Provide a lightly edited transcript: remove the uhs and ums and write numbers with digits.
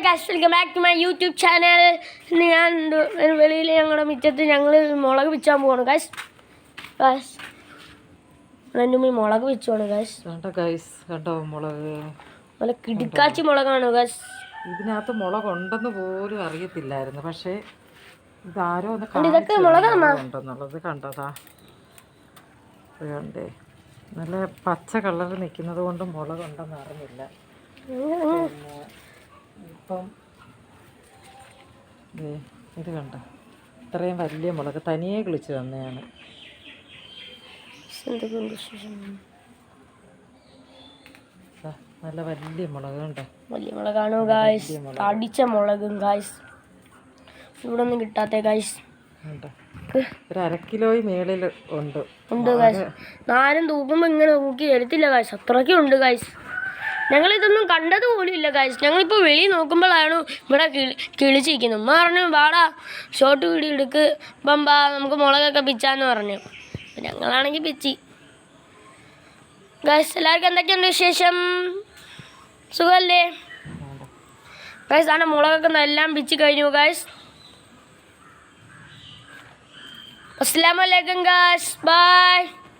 Guys welcome back to my YouTube channel. ഇന്ന് ഞാൻ വെളിയിൽ ഞങ്ങളുടെ മുറ്റത്ത് ഞങ്ങൾ മുളക് പിച്ചാൻ പോവാണ് ഗൈസ്. ഗൈസ് എൻ്റെ മുളക് പിച്ചുവാണ് ഗൈസ്. കണ്ടോ മുളക്, നല്ല കിടുക്കാച്ചി മുളകാണ് ഗൈസ്. ഇതിനകത്ത് മുളക് ഉണ്ടെന്ന് പോലും അറിയത്തില്ലായിരുന്നു. പക്ഷേ ഇതാരോ ഒന്ന് ഇതൊക്കെ മുളകാണോ ഉണ്ടെന്നുള്ളത് കണ്ടതാ. കണ്ടേ നല്ല പച്ച കളർ നിൽക്കുന്നത് കൊണ്ട് മുളകുണ്ടെന്ന് അറിഞ്ഞില്ല. ഇപ്പം ഇത് കണ്ട ഇത്രയും വലിയ മുളക് തനിയെ കിളിച്ച് തന്നെയാണ്. നല്ല വലിയ മുളക് കണ്ടോ, വലിയ മുളകാണ് ഗായ്സ്. അടിച്ച മുളകും ഗായ്സ് ഇവിടെ ഒന്നും കിട്ടാത്ത ഗായ്സ്. ഒരു 1/2 കിലോയിൽ മേളിൽ ഉണ്ട് ഗായ്സ്. ഞാനും തൂക്കുമ്പോൾ ഇങ്ങനെ തൂക്കി എടുത്തില്ല ഗായ്സ്, അത്രയ്ക്കും ഉണ്ട് ഗായ്സ്. ഞങ്ങളിതൊന്നും കണ്ടത് പോലും ഇല്ല ഗായ്സ്. ഞങ്ങളിപ്പോൾ വെളിയിൽ നോക്കുമ്പോഴാണ് ഇവിടെ കിളിച്ചിരിക്കുന്നത്. ഉമ്മ പറഞ്ഞു വാടാ ഷോർട്ട് വീഡിയോ എടുക്ക്, ഇപ്പം ബാ നമുക്ക് മുളകൊക്കെ പിച്ചാന്ന് പറഞ്ഞു. ഞങ്ങളാണെങ്കിൽ പിച്ചി ഗായ്സ്. എല്ലാവർക്കും എന്തൊക്കെയുണ്ട് വിശേഷം? സുഖമല്ലേ ഗായ്സ്? ആണ് മുളകൊക്കെ എല്ലാം പിച്ചി കഴിഞ്ഞു ഗായ്സ്. അസ്സലാമു അലൈക്കും ഗായ്സ്, ബൈ.